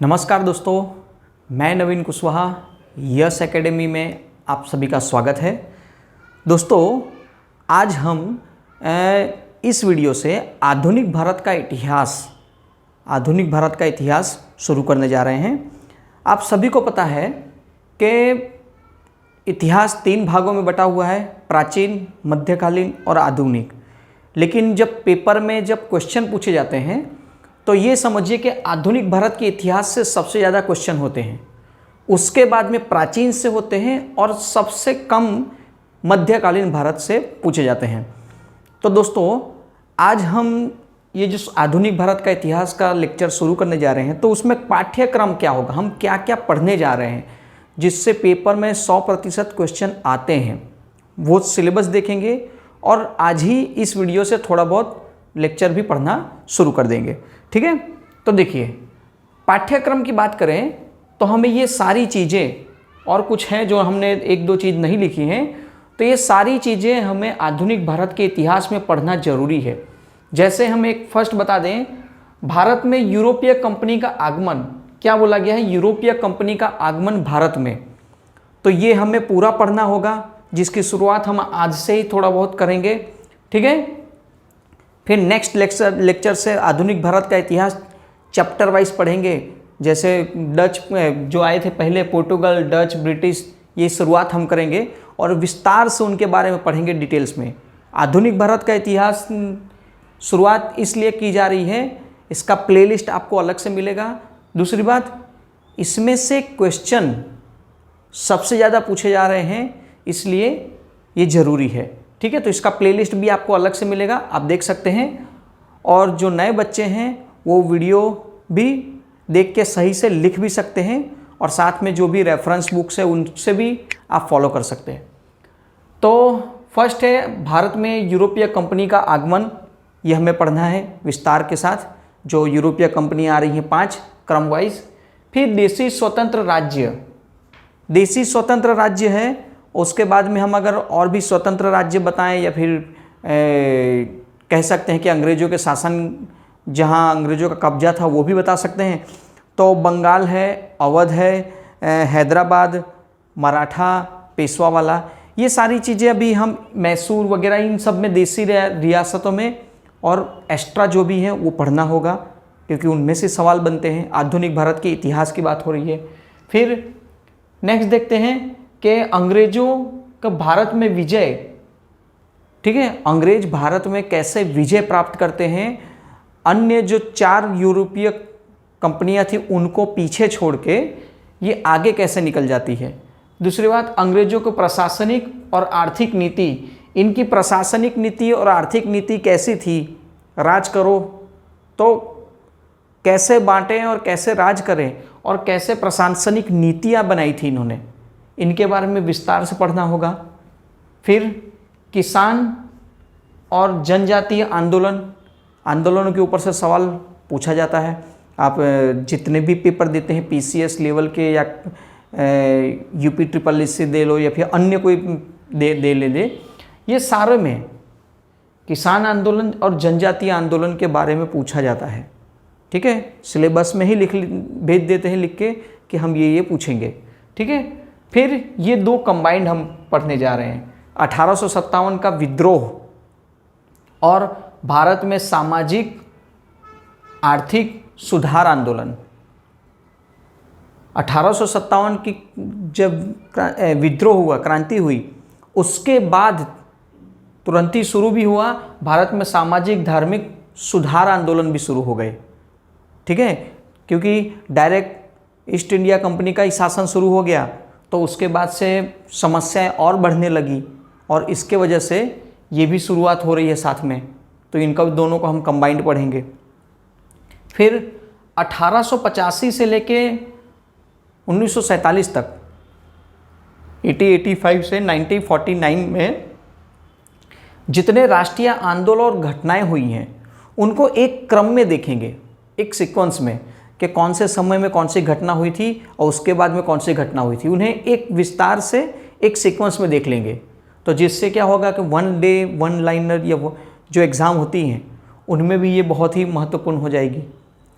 नमस्कार दोस्तों, मैं नवीन कुशवाहा। यस एकेडमी में आप सभी का स्वागत है। दोस्तों, आज हम इस वीडियो से आधुनिक भारत का इतिहास शुरू करने जा रहे हैं। आप सभी को पता है कि इतिहास 3 भागों में बटा हुआ है, प्राचीन, मध्यकालीन और आधुनिक। लेकिन जब पेपर में जब क्वेश्चन पूछे जाते हैं तो ये समझिए कि आधुनिक भारत के इतिहास से सबसे ज़्यादा क्वेश्चन होते हैं, उसके बाद में प्राचीन से होते हैं और सबसे कम मध्यकालीन भारत से पूछे जाते हैं। तो दोस्तों, आज हम ये जो आधुनिक भारत का इतिहास का लेक्चर शुरू करने जा रहे हैं, तो उसमें पाठ्यक्रम क्या होगा, हम क्या क्या पढ़ने जा रहे हैं जिससे पेपर में 100% क्वेश्चन आते हैं, वो सिलेबस देखेंगे और आज ही इस वीडियो से थोड़ा बहुत लेक्चर भी पढ़ना शुरू कर देंगे। ठीक है, तो देखिए, पाठ्यक्रम की बात करें तो हमें ये सारी चीज़ें, और कुछ हैं जो हमने 1-2 चीज़ नहीं लिखी हैं, तो ये सारी चीज़ें हमें आधुनिक भारत के इतिहास में पढ़ना जरूरी है। जैसे हम एक फर्स्ट बता दें, भारत में यूरोपीय कंपनी का आगमन, क्या बोला गया है, यूरोपीय कंपनी का आगमन भारत में, तो ये हमें पूरा पढ़ना होगा, जिसकी शुरुआत हम आज से ही थोड़ा बहुत करेंगे। ठीक है, फिर नेक्स्ट लेक्चर से आधुनिक भारत का इतिहास चैप्टर वाइज पढ़ेंगे। जैसे डच जो आए थे पहले, पोर्टुगल, डच, ब्रिटिश, ये शुरुआत हम करेंगे और विस्तार से उनके बारे में पढ़ेंगे डिटेल्स में। आधुनिक भारत का इतिहास शुरुआत इसलिए की जा रही है, इसका प्लेलिस्ट आपको अलग से मिलेगा। दूसरी बात, इसमें से क्वेश्चन सबसे ज़्यादा पूछे जा रहे हैं, इसलिए ये ज़रूरी है। ठीक है, तो इसका प्लेलिस्ट भी आपको अलग से मिलेगा, आप देख सकते हैं। और जो नए बच्चे हैं वो वीडियो भी देख के सही से लिख भी सकते हैं, और साथ में जो भी रेफरेंस बुक्स है उनसे भी आप फॉलो कर सकते हैं। तो फर्स्ट है भारत में यूरोपीय कंपनी का आगमन, ये हमें पढ़ना है विस्तार के साथ। जो यूरोपीय कंपनी आ रही हैं 5 क्रम वाइज। फिर देशी स्वतंत्र राज्य है, उसके बाद में हम अगर और भी स्वतंत्र राज्य बताएं, या फिर कह सकते हैं कि अंग्रेज़ों के शासन, जहां अंग्रेज़ों का कब्जा था, वो भी बता सकते हैं। तो बंगाल है, अवध है, हैदराबाद, मराठा, पेशवा वाला, ये सारी चीज़ें अभी हम, मैसूर वगैरह, इन सब में देशी रियासतों में और एक्स्ट्रा जो भी है वो पढ़ना होगा, क्योंकि उनमें से सवाल बनते हैं। आधुनिक भारत के इतिहास की बात हो रही है। फिर नेक्स्ट देखते हैं कि अंग्रेजों का भारत में विजय, ठीक है, अंग्रेज भारत में कैसे विजय प्राप्त करते हैं, अन्य जो 4 यूरोपीय कंपनियां थी उनको पीछे छोड़ के ये आगे कैसे निकल जाती है। दूसरी बात, अंग्रेजों को प्रशासनिक और आर्थिक नीति, इनकी प्रशासनिक नीति और आर्थिक नीति कैसी थी, राज करो तो कैसे बांटें और कैसे राज करें, और कैसे प्रशासनिक नीतियां बनाई थी इन्होंने, इनके बारे में विस्तार से पढ़ना होगा। फिर किसान और जनजातीय आंदोलनों के ऊपर से सवाल पूछा जाता है। आप जितने भी पेपर देते हैं PCS लेवल के, या UP दे लो, या फिर अन्य कोई दे, ये सारे में किसान आंदोलन और जनजातीय आंदोलन के बारे में पूछा जाता है। ठीक है, सिलेबस में ही भेज देते हैं लिख के कि हम ये पूछेंगे। ठीक है, फिर ये 2 कंबाइंड हम पढ़ने जा रहे हैं, 1857 का विद्रोह और भारत में सामाजिक आर्थिक सुधार आंदोलन। 1857 की जब विद्रोह हुआ, क्रांति हुई, उसके बाद तुरंत ही शुरू भी हुआ भारत में सामाजिक धार्मिक सुधार आंदोलन भी शुरू हो गए। ठीक है, क्योंकि डायरेक्ट ईस्ट इंडिया कंपनी का ही शासन शुरू हो गया, तो उसके बाद से समस्याएं और बढ़ने लगी, और इसके वजह से ये भी शुरुआत हो रही है साथ में, तो इनका दोनों को हम कंबाइंड पढ़ेंगे। फिर 1885 से लेके 1947 तक, 1885 से 1949 में जितने राष्ट्रीय आंदोलन और घटनाएं हुई हैं उनको एक क्रम में देखेंगे, एक सीक्वेंस में, कि कौन से समय में कौन सी घटना हुई थी और उसके बाद में कौन सी घटना हुई थी, उन्हें एक विस्तार से एक सीक्वेंस में देख लेंगे। तो जिससे क्या होगा कि 1 डे 1 लाइनर या जो एग्ज़ाम होती हैं उनमें भी ये बहुत ही महत्वपूर्ण हो जाएगी।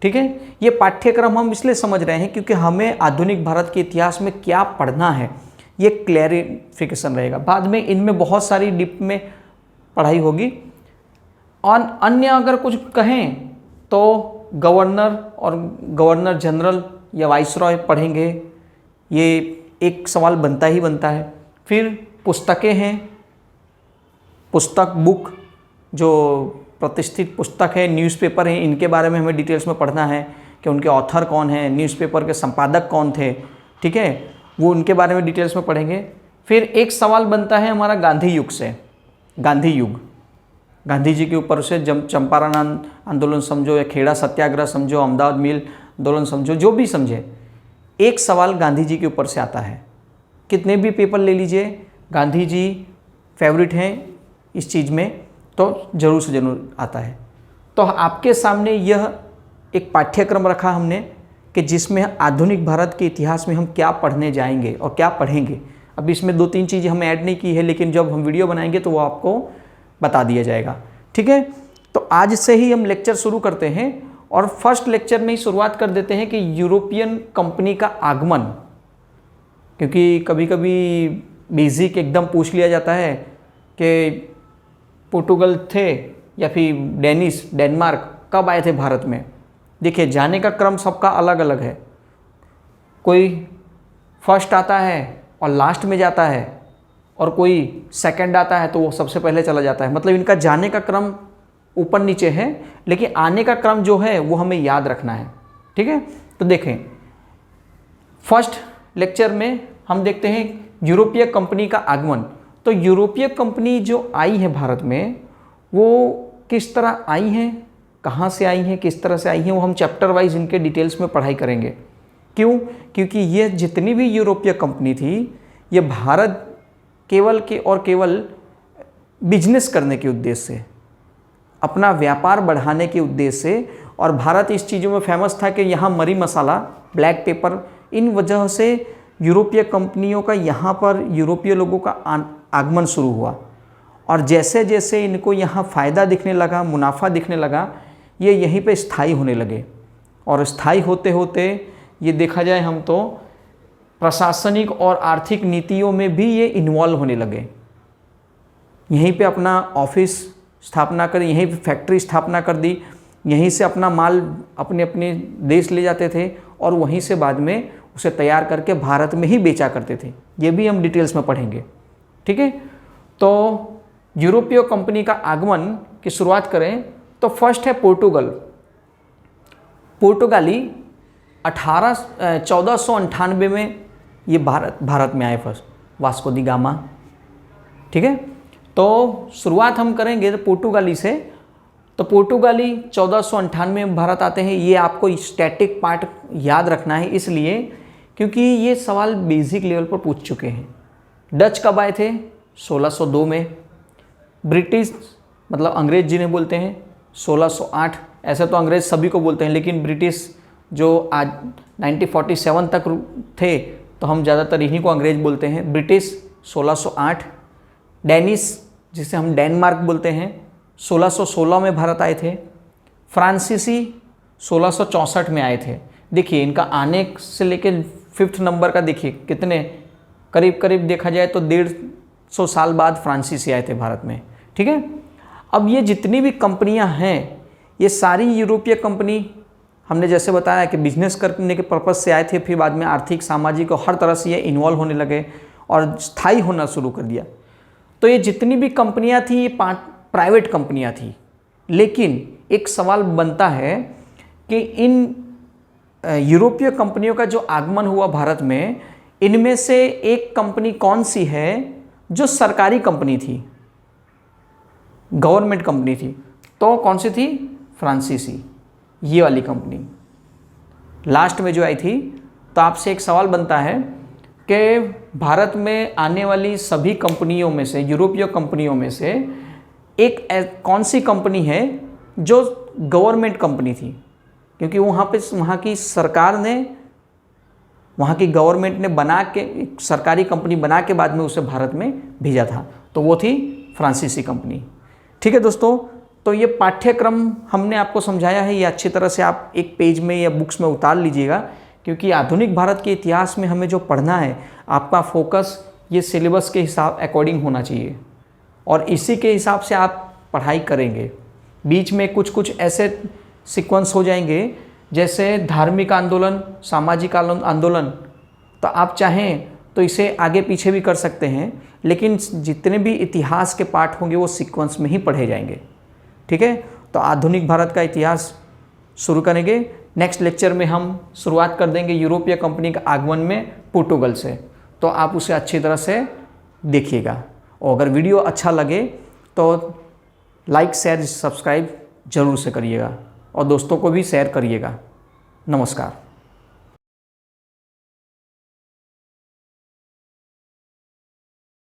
ठीक है। ये पाठ्यक्रम हम इसलिए समझ रहे हैं क्योंकि हमें आधुनिक भारत के इतिहास में क्या पढ़ना है ये क्लैरिफिकेशन रहेगा। बाद में इनमें बहुत सारी डीप में पढ़ाई होगी। और अन्य अगर कुछ कहें तो गवर्नर और गवर्नर जनरल या वाइसरॉय पढ़ेंगे, ये एक सवाल बनता ही बनता है। फिर पुस्तकें हैं, पुस्तक बुक जो प्रतिष्ठित पुस्तक है, न्यूज़पेपर है, इनके बारे में हमें डिटेल्स में पढ़ना है कि उनके ऑथर कौन है, न्यूज़पेपर के संपादक कौन थे, ठीक है, वो उनके बारे में डिटेल्स में पढ़ेंगे। फिर एक सवाल बनता है हमारा गांधी युग से, गांधी युग, गांधी जी के ऊपर से चंपारण आंदोलन समझो या खेड़ा सत्याग्रह समझो, अहमदाबाद मिल आंदोलन समझो, जो भी समझे, एक सवाल गांधी जी के ऊपर से आता है। कितने भी पेपर ले लीजिए, गांधी जी फेवरेट हैं इस चीज़ में, तो ज़रूर से ज़रूर आता है। तो आपके सामने यह एक पाठ्यक्रम रखा हमने कि जिसमें आधुनिक भारत के इतिहास में हम क्या पढ़ने जाएंगे और क्या पढ़ेंगे। अब इसमें 2-3 चीज़ें हमने ऐड नहीं की है, लेकिन जब हम वीडियो बनाएंगे तो वो आपको बता दिया जाएगा, ठीक है। तो आज से ही हम लेक्चर शुरू करते हैं और फर्स्ट लेक्चर में ही शुरुआत कर देते हैं कि यूरोपियन कंपनी का आगमन, क्योंकि कभी कभी बेसिक एकदम पूछ लिया जाता है कि पोर्टुगल थे या फिर डेनमार्क कब आए थे भारत में। देखिए, जाने का क्रम सबका अलग अलग है, कोई फर्स्ट आता है और लास्ट में जाता है, और कोई सेकंड आता है तो वो सबसे पहले चला जाता है। मतलब इनका जाने का क्रम ऊपर नीचे है, लेकिन आने का क्रम जो है वो हमें याद रखना है, ठीक है। तो देखें, फर्स्ट लेक्चर में हम देखते हैं यूरोपीय कंपनी का आगमन। तो यूरोपीय कंपनी जो आई है भारत में, वो किस तरह आई हैं, कहाँ से आई हैं, किस तरह से आई हैं, वो हम चैप्टर वाइज इनके डिटेल्स में पढ़ाई करेंगे। क्यों? क्योंकि ये जितनी भी यूरोपीय कंपनी थी, ये भारत केवल बिजनेस करने के उद्देश्य से, अपना व्यापार बढ़ाने के उद्देश्य से, और भारत इस चीज़ों में फेमस था कि यहाँ मरी मसाला, ब्लैक पेपर, इन वजह से यूरोपीय कंपनियों का यहाँ पर यूरोपीय लोगों का आगमन शुरू हुआ। और जैसे जैसे इनको यहाँ फ़ायदा दिखने लगा, मुनाफा दिखने लगा, ये यहीं पे स्थायी होने लगे। और स्थायी होते होते ये देखा जाए हम तो प्रशासनिक और आर्थिक नीतियों में भी ये इन्वॉल्व होने लगे। यहीं पे अपना ऑफिस स्थापना कर, यहीं पे फैक्ट्री स्थापना कर दी, यहीं से अपना माल अपने अपने देश ले जाते थे और वहीं से बाद में उसे तैयार करके भारत में ही बेचा करते थे। ये भी हम डिटेल्स में पढ़ेंगे, ठीक है। तो यूरोपीय कंपनी का आगमन की शुरुआत करें तो फर्स्ट है पोर्टुगल। पोर्टुगाली 1498 में ये भारत में आए फर्स्ट, वास्को दी गामा, ठीक है। तो शुरुआत हम करेंगे तो पोर्टुगाली से। तो पोर्टुगाली 1498 में भारत आते हैं। ये आपको स्टैटिक पार्ट याद रखना है, इसलिए क्योंकि ये सवाल बेसिक लेवल पर पूछ चुके हैं। डच कब आए थे? 1602 में। ब्रिटिश मतलब अंग्रेज जिन्हें बोलते हैं 1608। ऐसे तो अंग्रेज सभी को बोलते हैं, लेकिन ब्रिटिश जो आज 1947 तक थे तो हम ज़्यादातर इन्हीं को अंग्रेज बोलते हैं। ब्रिटिश 1608। डेनिश जिसे हम डेनमार्क बोलते हैं 1616 में भारत आए थे। फ्रांसीसी 1664 में आए थे। देखिए इनका आने से लेकर 5th नंबर का देखिए कितने करीब देखा जाए तो 150 साल बाद फ्रांसीसी आए थे भारत में, ठीक है। अब ये जितनी भी कंपनियां हैं ये सारी यूरोपीय कंपनी, हमने जैसे बताया कि बिजनेस करने के पर्पज़ से आए थे, फिर बाद में आर्थिक सामाजिक और हर तरह से ये इन्वॉल्व होने लगे और स्थायी होना शुरू कर दिया। तो ये जितनी भी कंपनियां थी ये 5 प्राइवेट कंपनियां थी। लेकिन एक सवाल बनता है कि इन यूरोपीय कंपनियों का जो आगमन हुआ भारत में, इनमें से एक कंपनी कौन सी है जो सरकारी कंपनी थी, गवर्नमेंट कंपनी थी? तो कौन सी थी? फ्रांसीसी, ये वाली कंपनी लास्ट में जो आई थी। तो आपसे एक सवाल बनता है कि भारत में आने वाली सभी कंपनियों में से, यूरोपीय कंपनियों में से एक कौन सी कंपनी है जो गवर्नमेंट कंपनी थी? क्योंकि वहाँ की सरकार ने, वहाँ की गवर्नमेंट ने बना के एक सरकारी कंपनी बना के बाद में उसे भारत में भेजा था, तो वो थी फ्रांसीसी कंपनी, ठीक है दोस्तों। तो तो ये पाठ्यक्रम हमने आपको समझाया है, ये अच्छी तरह से आप एक पेज में या बुक्स में उतार लीजिएगा, क्योंकि आधुनिक भारत के इतिहास में हमें जो पढ़ना है आपका फोकस ये सिलेबस के हिसाब अकॉर्डिंग होना चाहिए और इसी के हिसाब से आप पढ़ाई करेंगे। बीच में कुछ कुछ ऐसे सीक्वेंस हो जाएंगे जैसे धार्मिक आंदोलन, सामाजिक आंदोलन, तो आप चाहें तो इसे आगे पीछे भी कर सकते हैं, लेकिन जितने भी इतिहास के पाठ होंगे वो सीक्वेंस में ही पढ़े जाएंगे। ठीक है, तो आधुनिक भारत का इतिहास शुरू करेंगे। नेक्स्ट लेक्चर में हम शुरुआत कर देंगे यूरोपीय कंपनी का आगमन में पोर्टुगल से, तो आप उसे अच्छी तरह से देखिएगा। और अगर वीडियो अच्छा लगे तो लाइक शेयर सब्सक्राइब जरूर से करिएगा और दोस्तों को भी शेयर करिएगा। नमस्कार।